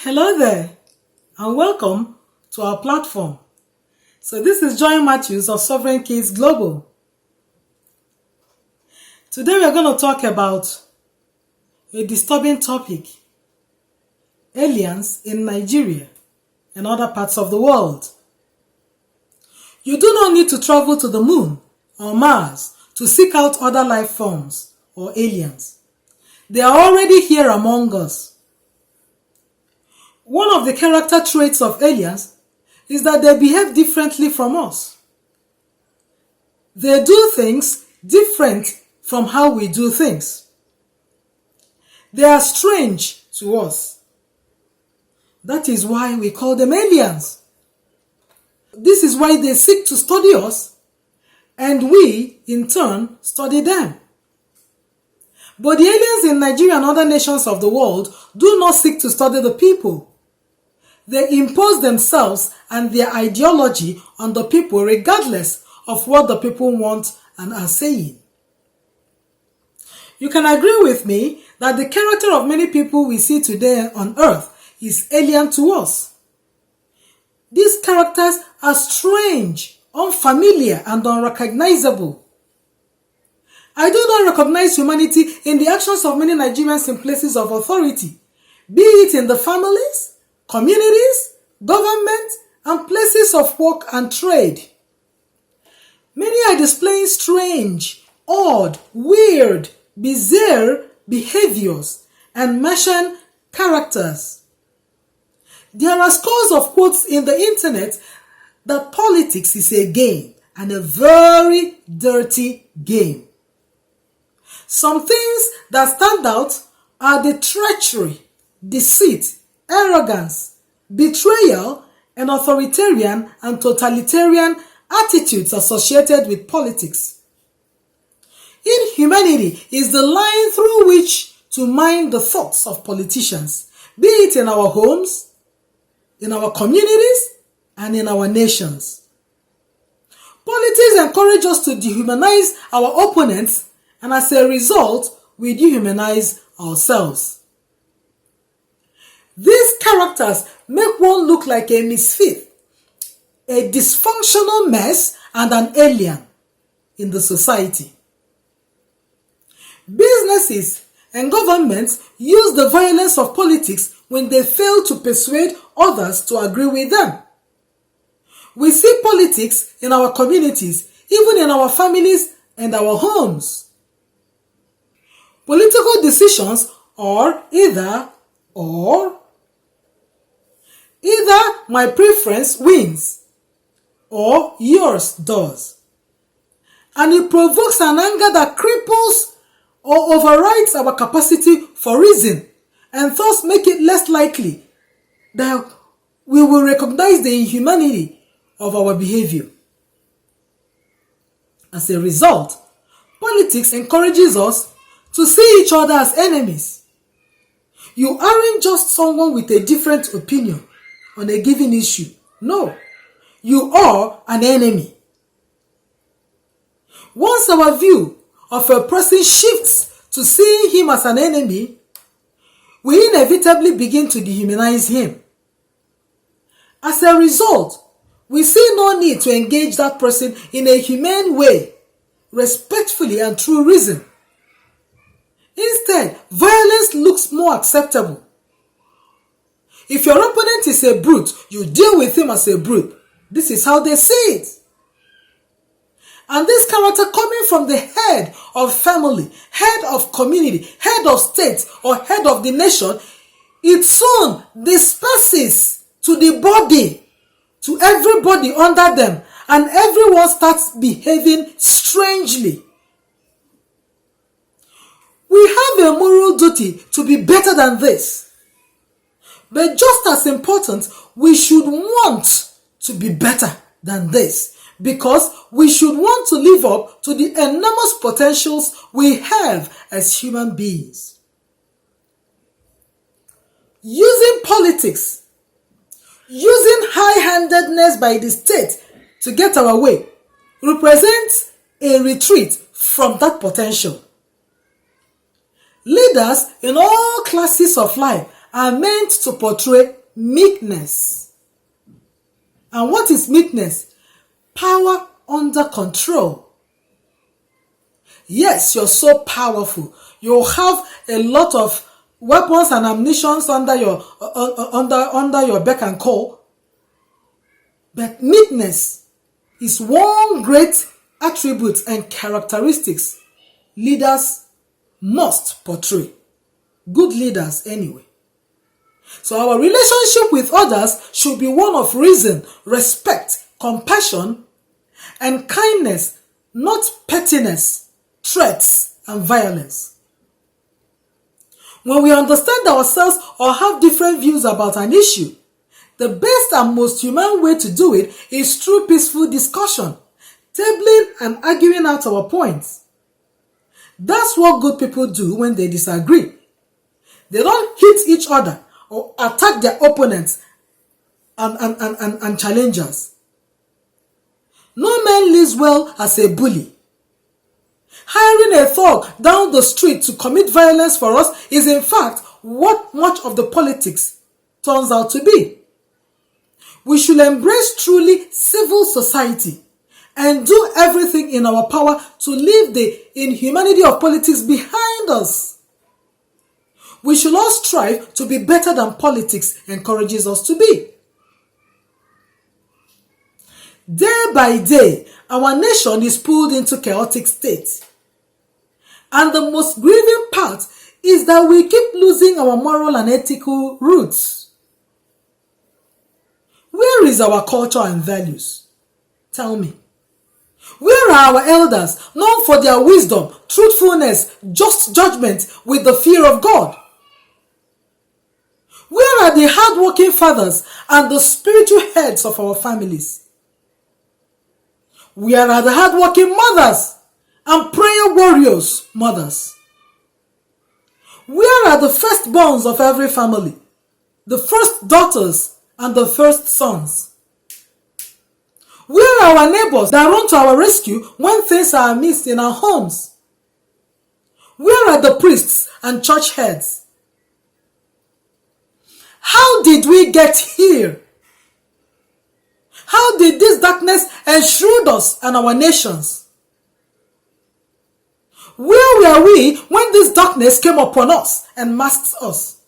Hello there and welcome to our platform. So this is Joy Matthews of Sovereign Kids Global. Today we are going to talk about a disturbing topic: aliens in Nigeria and other parts of the world. You do not need to travel to the moon or Mars to seek out other life forms or aliens. They are already here among us. One of the character traits of aliens is that they behave differently from us. They do things different from how we do things. They are strange to us. That is why we call them aliens. This is why they seek to study us, and we, in turn, study them. But the aliens in Nigeria and other nations of the world do not seek to study the people. They impose themselves and their ideology on the people regardless of what the people want and are saying. You can agree with me that the character of many people we see today on earth is alien to us. These characters are strange, unfamiliar, and unrecognizable. I do not recognize humanity in the actions of many Nigerians in places of authority, be it in the families, communities, government, and places of work and trade. Many are displaying strange, odd, weird, bizarre behaviors and Martian characters. There are scores of quotes in the internet that politics is a game, and a very dirty game. Some things that stand out are the treachery, deceit, arrogance, betrayal, and authoritarian and totalitarian attitudes associated with politics. Inhumanity is the line through which to mine the thoughts of politicians, be it in our homes, in our communities, and in our nations. Politics encourage us to dehumanize our opponents, and as a result, we dehumanize ourselves. These characters make one look like a misfit, a dysfunctional mess, and an alien in the society. Businesses and governments use the violence of politics when they fail to persuade others to agree with them. We see politics in our communities, even in our families and our homes. Political decisions are either my preference wins or yours does. And it provokes an anger that cripples or overrides our capacity for reason, and thus make it less likely that we will recognize the inhumanity of our behavior. As a result, politics encourages us to see each other as enemies. You aren't just someone with a different opinion on a given issue. No, you are an enemy. Once our view of a person shifts to seeing him as an enemy, we inevitably begin to dehumanize him. As a result, we see no need to engage that person in a humane way, respectfully and through reason. Instead, violence looks more acceptable. If your opponent is a brute, you deal with him as a brute. This is how they see it. And this character coming from the head of family, head of community, head of state, or head of the nation, it soon disperses to the body, to everybody under them, and everyone starts behaving strangely. We have a moral duty to be better than this. But just as important, we should want to be better than this, because we should want to live up to the enormous potentials we have as human beings. Using politics, using high-handedness by the state to get our way, represents a retreat from that potential. Leaders in all classes of life are meant to portray meekness. And what is meekness? Power under control. Yes, you're so powerful. You have a lot of weapons and ammunition under your beck and call. But meekness is one great attribute and characteristics leaders must portray. Good leaders anyway. So our relationship with others should be one of reason, respect, compassion, and kindness, not pettiness, threats, and violence. When we understand ourselves or have different views about an issue, the best and most human way to do it is through peaceful discussion, tabling and arguing out our points. That's what good people do when they disagree. They don't hit each other or attack their opponents and challengers. No man lives well as a bully. Hiring a thug down the street to commit violence for us is in fact what much of the politics turns out to be. We should embrace truly civil society and do everything in our power to leave the inhumanity of politics behind us. We should all strive to be better than politics encourages us to be. Day by day, our nation is pulled into chaotic state. And the most grieving part is that we keep losing our moral and ethical roots. Where is our culture and values? Tell me. Where are our elders, known for their wisdom, truthfulness, just judgment with the fear of God? Where are the hardworking fathers and the spiritual heads of our families? Where are the hardworking mothers and prayer warriors mothers? Where are the firstborns of every family, the first daughters and the first sons? Where are our neighbors that run to our rescue when things are amiss in our homes? Where are the priests and church heads? How did we get here? How did this darkness enshroud us and our nations? Where were we when this darkness came upon us and masked us?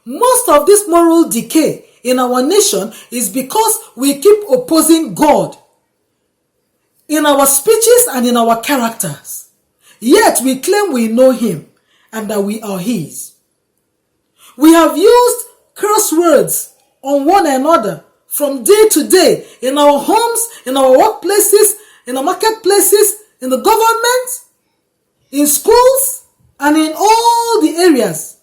Most of this moral decay in our nation is because we keep opposing God in our speeches and in our characters. Yet we claim we know Him and that we are His. We have used curse words on one another from day to day in our homes, in our workplaces, in the marketplaces, in the government, in schools, and in all the areas.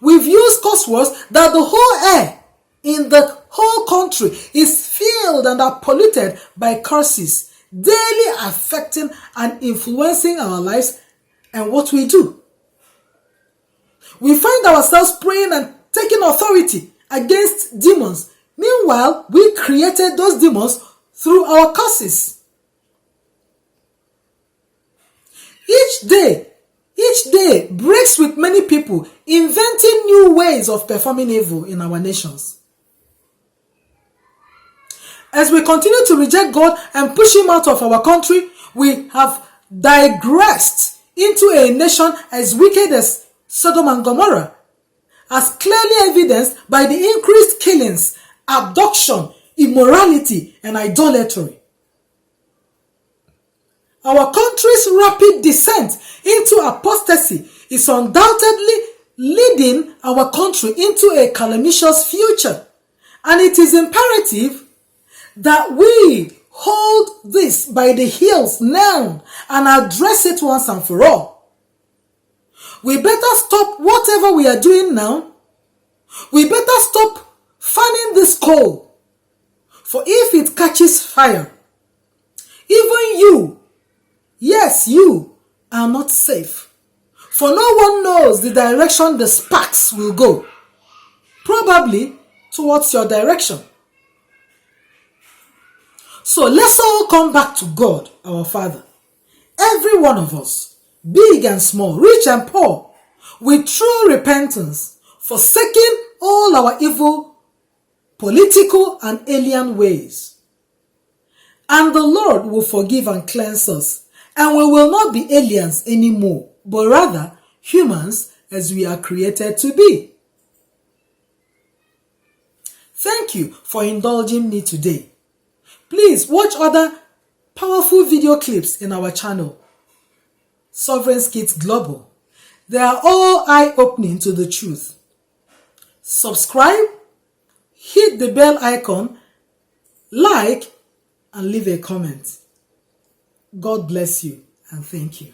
We've used curse words that the whole air in the whole country is filled and are polluted by curses, daily affecting and influencing our lives and what we do. We find ourselves praying and taking authority against demons. Meanwhile, we created those demons through our curses. Each day breaks with many people inventing new ways of performing evil in our nations. As we continue to reject God and push Him out of our country, we have digressed into a nation as wicked as Sodom and Gomorrah, as clearly evidenced by the increased killings, abduction, immorality, and idolatry. Our country's rapid descent into apostasy is undoubtedly leading our country into a calamitous future, and it is imperative that we hold this by the heels now and address it once and for all. We better stop whatever we are doing now. We better stop fanning this coal, for if it catches fire, even you, yes, you are not safe. For no one knows the direction the sparks will go. Probably towards your direction. So let's all come back to God, our Father. Every one of us big and small, rich and poor, with true repentance, forsaking all our evil, political, and alien ways. And the Lord will forgive and cleanse us, and we will not be aliens anymore, but rather humans as we are created to be. Thank you for indulging me today. Please watch other powerful video clips in our channel, Sovereign Kids Global. They are all eye-opening to the truth. Subscribe, hit the bell icon, like, and leave a comment. God bless you and thank you.